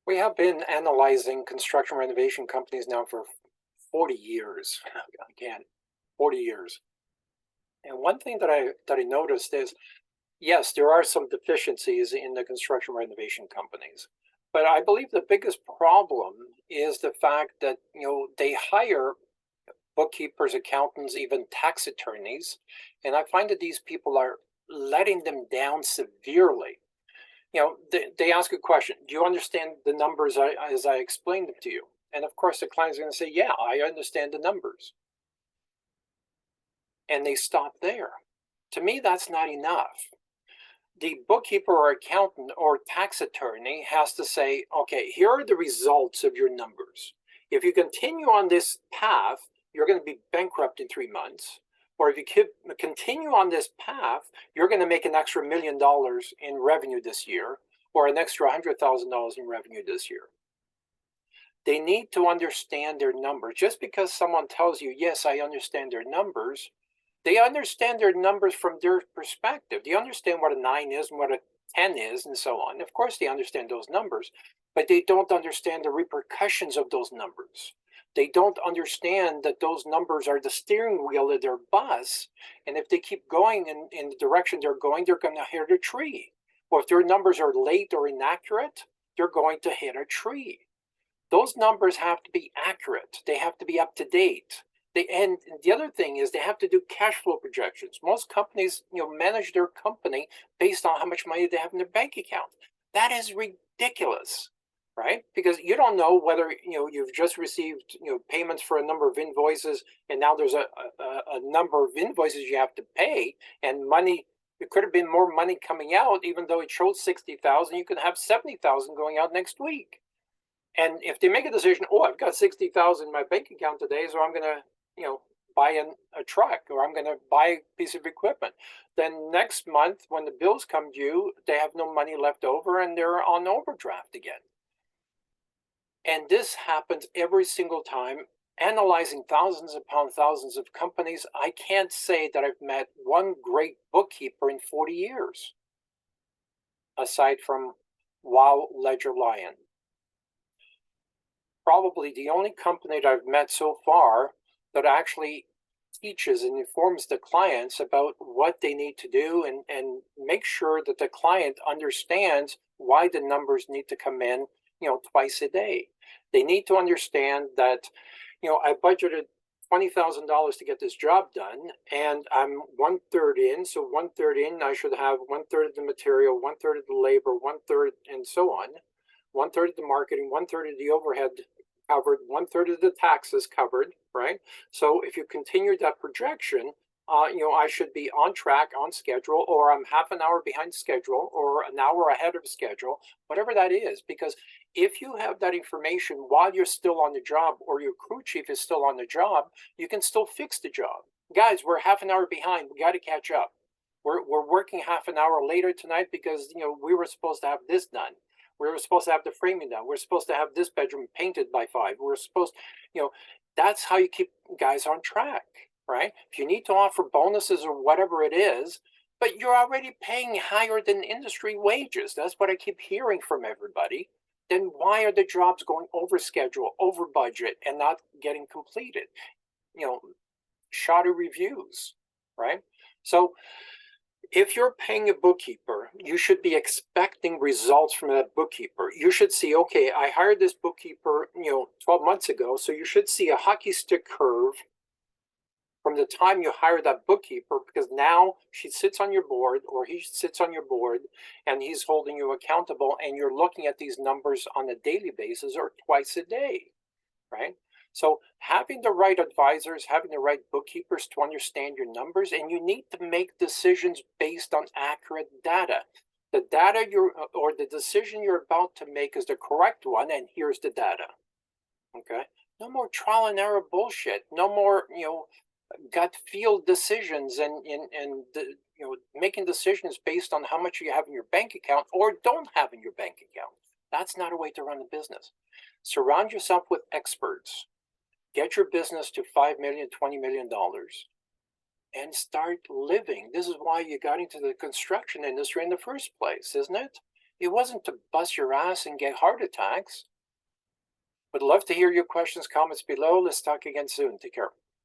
We have been analyzing construction renovation companies now for 40 years. Again, 40 years. And one thing that I noticed is, yes, there are some deficiencies in the construction renovation companies. But I believe the biggest problem is the fact that, they hire bookkeepers, accountants, even tax attorneys, and I find that these people are letting them down severely. They ask a question. Do you understand the numbers as I explained them to you? And of course, the client's going to say, yeah, I understand the numbers. And they stop there. To me, that's not enough. The bookkeeper or accountant or tax attorney has to say, okay, here are the results of your numbers. If you continue on this path, you're going to be bankrupt in 3 months. Or if you continue on this path, you're going to make an extra $1 million in revenue this year, or an extra $100,000 in revenue this year. They need to understand their numbers. Just because someone tells you, yes, I understand their numbers, they understand their numbers from their perspective. They understand what a 9 is and what a 10 is and so on. Of course, they understand those numbers, but they don't understand the repercussions of those numbers. They don't understand that those numbers are the steering wheel of their bus. And if they keep going in the direction they're going to hit a tree. Or if their numbers are late or inaccurate, they're going to hit a tree. Those numbers have to be accurate. They have to be up to date. And the other thing is they have to do cash flow projections. Most companies, manage their company based on how much money they have in their bank account. That is ridiculous, right? Because you don't know whether, you've just received, payments for a number of invoices, and now there's a number of invoices you have to pay, and money. It could have been more money coming out, even though it showed 60,000. You could have 70,000 going out next week. And if they make a decision, oh, I've got 60,000 in my bank account today, so I'm going to, buy a truck, or I'm going to buy a piece of equipment. Then next month, when the bills come due, they have no money left over and they're on overdraft again. And this happens every single time. Analyzing thousands upon thousands of companies, I can't say that I've met one great bookkeeper in 40 years, aside from Wow Ledger Lion. Probably the only company that I've met so far that actually teaches and informs the clients about what they need to do, and make sure that the client understands why the numbers need to come in, twice a day. They need to understand that, I budgeted $20,000 to get this job done, and I'm 1/3 in. So 1/3 in, I should have 1/3 of the material, 1/3 of the labor, 1/3, and so on. 1/3 of the marketing, 1/3 of the overhead covered, 1/3 of the taxes covered, right? So if you continue that projection, I should be on track, on schedule, or I'm half an hour behind schedule, or an hour ahead of schedule, whatever that is. Because if you have that information while you're still on the job, or your crew chief is still on the job, you can still fix the job. Guys, we're half an hour behind. We got to catch up. We're working half an hour later tonight because, we were supposed to have this done. We were supposed to have the framing done. We're supposed to have this bedroom painted by 5. We're supposed, that's how you keep guys on track, right? If you need to offer bonuses or whatever it is, but you're already paying higher than industry wages. That's what I keep hearing from everybody. Then why are the jobs going over schedule, over budget, and not getting completed? Shoddy reviews, right? So if you're paying a bookkeeper, you should be expecting results from that bookkeeper. You should see, okay, I hired this bookkeeper, 12 months ago, so you should see a hockey stick curve from the time you hire that bookkeeper, because now she sits on your board, or he sits on your board, and he's holding you accountable, and you're looking at these numbers on a daily basis or twice a day, right? So having the right advisors, having the right bookkeepers to understand your numbers, and you need to make decisions based on accurate data. The data or the decision you're about to make is the correct one, and here's the data. Okay? No more trial and error bullshit. No more, gut feel decisions and making decisions based on how much you have in your bank account or don't have in your bank account. That's not a way to run a business. Surround yourself with experts. Get your business to $5 million, $20 million, and start living. This is why you got into the construction industry in the first place, isn't it? It wasn't to bust your ass and get heart attacks. Would love to hear your questions, comments below. Let's talk again soon. Take care.